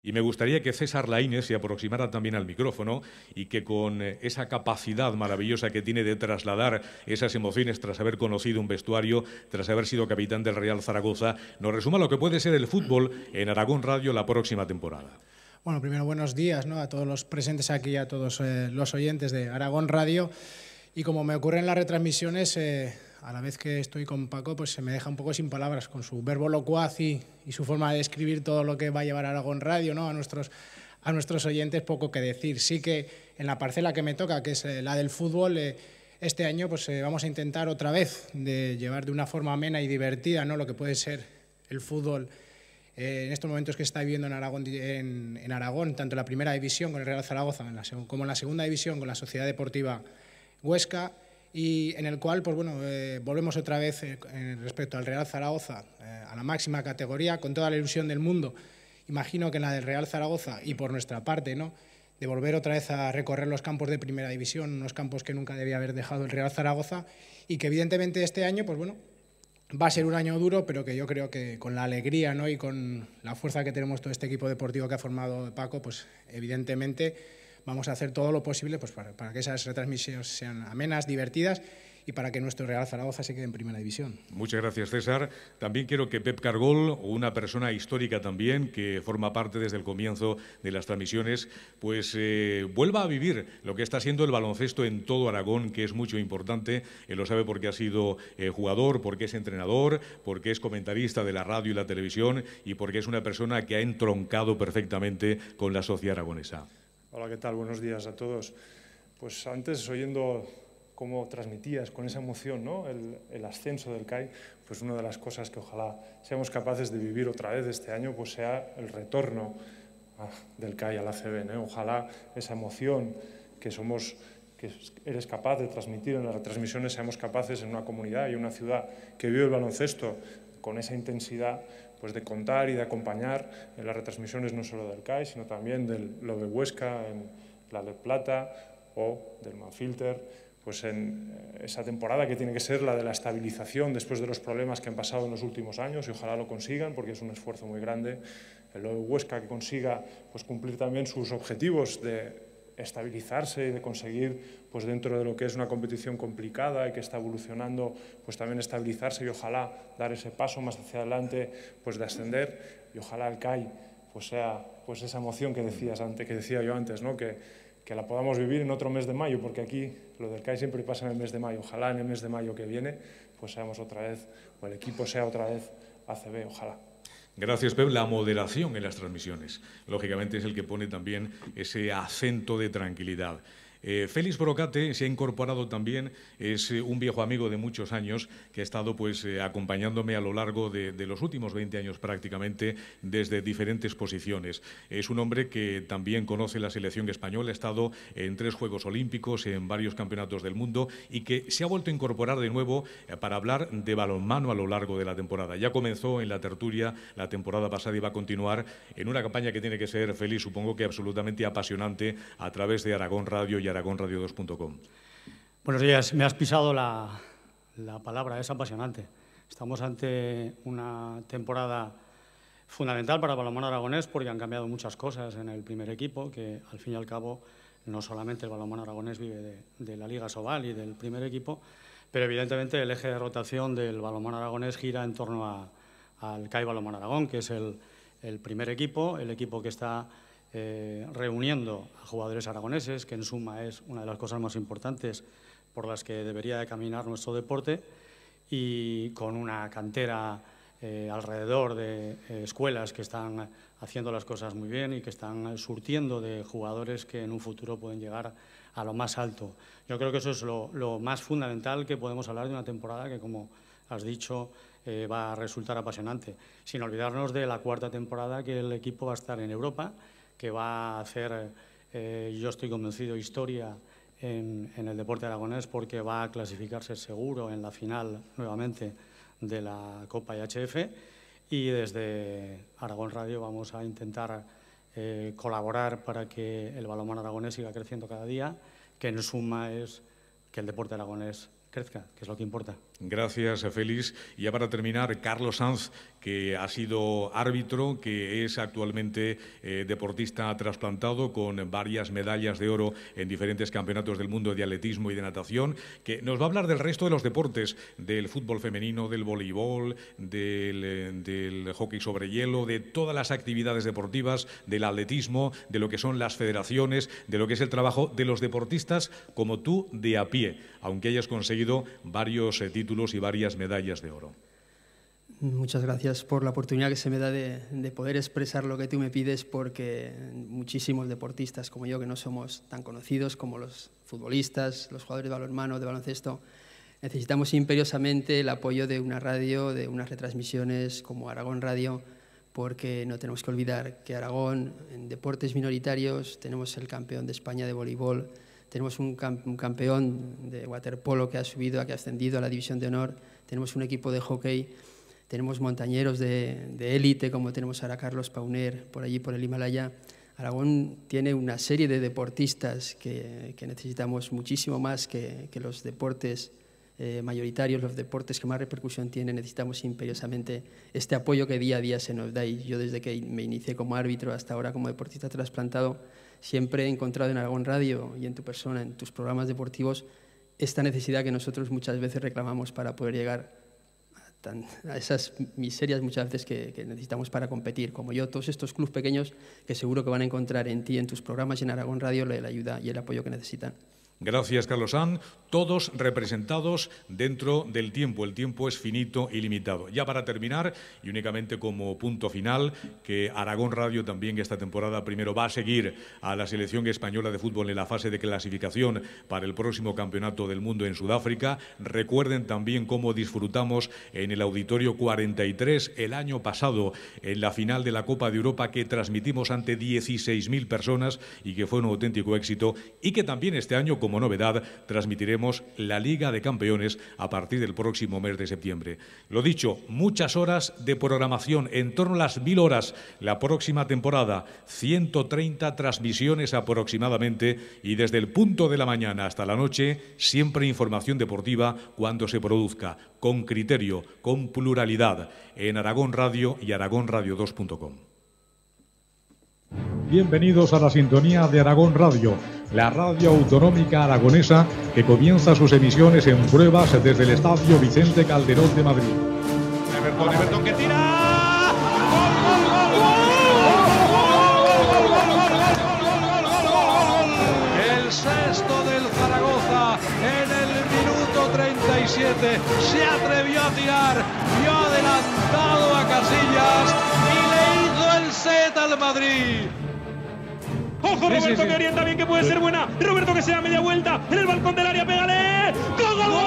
Y me gustaría que César Laínez se aproximara también al micrófono y que con esa capacidad maravillosa que tiene de trasladar esas emociones tras haber conocido un vestuario, tras haber sido capitán del Real Zaragoza, nos resuma lo que puede ser el fútbol en Aragón Radio la próxima temporada. Bueno, primero buenos días, ¿no?, a todos los presentes aquí, a todos los oyentes de Aragón Radio. Y como me ocurre en las retransmisiones, a la vez que estoy con Paco, pues se me deja un poco sin palabras con su verbo locuaz y su forma de describir todo lo que va a llevar Aragón Radio, ¿no?, a nuestros oyentes, poco que decir. Sí que en la parcela que me toca, que es la del fútbol, este año pues vamos a intentar otra vez de llevar de una forma amena y divertida, ¿no?, lo que puede ser el fútbol en estos momentos que se está viviendo en Aragón, tanto en la primera división con el Real Zaragoza como en la segunda división con la Sociedad Deportiva Huesca, y en el cual pues bueno, volvemos otra vez respecto al Real Zaragoza a la máxima categoría, con toda la ilusión del mundo. Imagino que en la del Real Zaragoza y por nuestra parte, ¿no?, de volver otra vez a recorrer los campos de primera división, unos campos que nunca debía haber dejado el Real Zaragoza, y que evidentemente este año pues bueno, va a ser un año duro, pero que yo creo que con la alegría, ¿no?, y con la fuerza que tenemos todo este equipo deportivo que ha formado Paco, pues evidentemente vamos a hacer todo lo posible pues para que esas retransmisiones sean amenas, divertidas, y para que nuestro Real Zaragoza se quede en primera división. Muchas gracias, César. También quiero que Pep Cargol, una persona histórica también, que forma parte desde el comienzo de las transmisiones, pues vuelva a vivir lo que está siendo el baloncesto en todo Aragón, que es mucho importante. Él lo sabe porque ha sido jugador, porque es entrenador, porque es comentarista de la radio y la televisión y porque es una persona que ha entroncado perfectamente con la sociedad aragonesa. Hola, ¿qué tal? Buenos días a todos. Pues antes, oyendo cómo transmitías con esa emoción, ¿no?, el ascenso del CAI, pues una de las cosas que ojalá seamos capaces de vivir otra vez este año, pues sea el retorno del CAI a la ACB, ¿no? Ojalá esa emoción que eres capaz de transmitir en las retransmisiones, seamos capaces en una comunidad y una ciudad que vive el baloncesto con esa intensidad, pues de contar y de acompañar en las retransmisiones no solo del CAI, sino también de lo de Huesca, en la de Plata o del Manfilter, pues en esa temporada que tiene que ser la de la estabilización después de los problemas que han pasado en los últimos años, y ojalá lo consigan porque es un esfuerzo muy grande. El lo de Huesca que consiga pues cumplir también sus objetivos de estabilizarse y de conseguir, pues dentro de lo que es una competición complicada y que está evolucionando, pues también estabilizarse y ojalá dar ese paso más hacia adelante, pues de ascender, y ojalá el CAI pues sea pues esa emoción que decía yo antes, ¿no?, que la podamos vivir en otro mes de mayo, porque aquí lo del CAI siempre pasa en el mes de mayo. Ojalá en el mes de mayo que viene pues seamos otra vez, o el equipo sea otra vez ACB, ojalá. Gracias, Pep. La moderación en las transmisiones, lógicamente, es el que pone también ese acento de tranquilidad. Félix Brocate se ha incorporado también, es un viejo amigo de muchos años que ha estado pues, acompañándome a lo largo de los últimos 20 años prácticamente desde diferentes posiciones. Es un hombre que también conoce la selección española, ha estado en 3 Juegos Olímpicos, en varios campeonatos del mundo y que se ha vuelto a incorporar de nuevo para hablar de balonmano a lo largo de la temporada. Ya comenzó en la tertulia la temporada pasada y va a continuar en una campaña que tiene que ser, Félix, supongo que absolutamente apasionante a través de Aragón Radio y aragonradio2.com. Buenos días. Me has pisado la palabra, es apasionante. Estamos ante una temporada fundamental para el balonmano aragonés porque han cambiado muchas cosas en el primer equipo, que al fin y al cabo no solamente el balonmano aragonés vive de la Liga Sobal y del primer equipo, pero evidentemente el eje de rotación del balonmano aragonés gira en torno al CAI Balonmano Aragón, que es el primer equipo, el equipo que está reuniendo a jugadores aragoneses, que en suma es una de las cosas más importantes por las que debería de caminar nuestro deporte, y con una cantera alrededor de escuelas que están haciendo las cosas muy bien y que están surtiendo de jugadores que en un futuro pueden llegar a lo más alto. Yo creo que eso es lo más fundamental que podemos hablar de una temporada que, como has dicho, va a resultar apasionante, sin olvidarnos de la 4ª temporada que el equipo va a estar en Europa, que va a hacer, yo estoy convencido, historia en el deporte aragonés, porque va a clasificarse seguro en la final nuevamente de la Copa IHF, y desde Aragón Radio vamos a intentar colaborar para que el balonmano aragonés siga creciendo cada día, que en suma es que el deporte aragonés crezca, que es lo que importa. Gracias, Félix. Y ya para terminar, Carlos Sanz, que ha sido árbitro, que es actualmente deportista trasplantado con varias medallas de oro en diferentes campeonatos del mundo de atletismo y de natación, que nos va a hablar del resto de los deportes, del fútbol femenino, del voleibol, del hockey sobre hielo, de todas las actividades deportivas, del atletismo, de lo que son las federaciones, de lo que es el trabajo de los deportistas como tú de a pie, aunque hayas conseguido varios títulos y varias medallas de oro. Muchas gracias por la oportunidad que se me da de poder expresar lo que tú me pides, porque muchísimos deportistas como yo, que no somos tan conocidos como los futbolistas, los jugadores de balonmano, de baloncesto, necesitamos imperiosamente el apoyo de una radio, de unas retransmisiones como Aragón Radio, porque no tenemos que olvidar que Aragón, en deportes minoritarios, tenemos el campeón de España de voleibol, tenemos un campeón de waterpolo que ha ascendido a la división de honor, tenemos un equipo de hockey, tenemos montañeros de élite, como tenemos ahora Carlos Pauner, por allí por el Himalaya. Aragón tiene una serie de deportistas que necesitamos muchísimo más que los deportes mayoritarios, los deportes que más repercusión tienen. Necesitamos imperiosamente este apoyo que día a día se nos da, y yo desde que me inicié como árbitro hasta ahora como deportista trasplantado siempre he encontrado en Aragón Radio y en tu persona, en tus programas deportivos, esta necesidad que nosotros muchas veces reclamamos para poder llegar a esas miserias muchas veces que necesitamos para competir. Como yo, todos estos clubes pequeños que seguro que van a encontrar en ti, en tus programas y en Aragón Radio, la ayuda y el apoyo que necesitan. Gracias, Carlos Sanz. Todos representados dentro del tiempo. El tiempo es finito y limitado. Ya para terminar, y únicamente como punto final, que Aragón Radio también esta temporada primero va a seguir a la selección española de fútbol en la fase de clasificación para el próximo Campeonato del Mundo en Sudáfrica. Recuerden también cómo disfrutamos en el Auditorio 43 el año pasado en la final de la Copa de Europa, que transmitimos ante 16.000 personas y que fue un auténtico éxito, y que también este año, como novedad, transmitiremos la Liga de Campeones a partir del próximo mes de septiembre. Lo dicho, muchas horas de programación, en torno a las 1000 horas la próxima temporada, 130 transmisiones aproximadamente, y desde el punto de la mañana hasta la noche, siempre información deportiva cuando se produzca, con criterio, con pluralidad, en Aragón Radio y aragonradio2.com. Bienvenidos a la sintonía de Aragón Radio, la radio autonómica aragonesa que comienza sus emisiones en pruebas desde el Estadio Vicente Calderón de Madrid. Everton que tira. El sexto del Zaragoza en el minuto 37. Se atrevió a tirar, vio adelantado a Casillas y le hizo el set al Madrid. Ojo, Roberto, que orienta bien, que puede ser buena. Roberto, que se da media vuelta en el balcón del área, pégale. ¡Gol, gol, gol!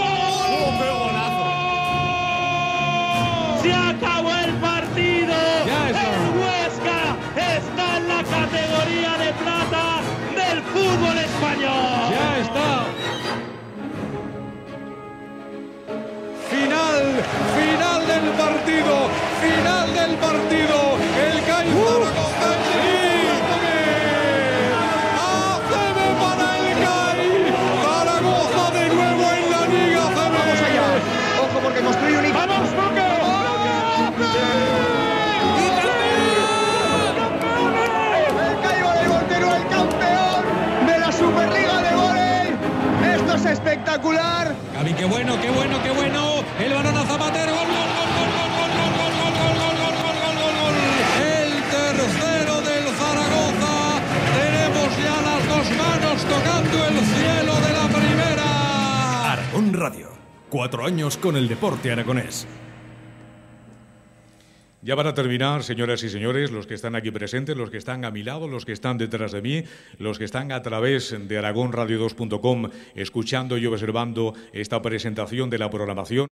Se acabó el partido. El Huesca está en la categoría de plata del fútbol español. Ya está. Final del partido. Final del partido. El CAI Zaragoza. Porque construye un... ¡Vamos, Roque! El CAI Voleibol Teruel, el campeón de la Superliga de Volei. Esto es espectacular. Gaby, qué bueno, qué bueno, qué bueno. El balón a Zapatero. Gol, gol, gol, gol, gol, gol, gol, gol, gol, gol, gol, gol, gol, gol, gol. El tercero del Zaragoza. Tenemos ya las dos manos tocando el cielo de la primera. Aragón Radio. 4 años con el deporte aragonés. Ya para terminar, señoras y señores, los que están aquí presentes, los que están a mi lado, los que están detrás de mí, los que están a través de aragonradio2.com escuchando y observando esta presentación de la programación.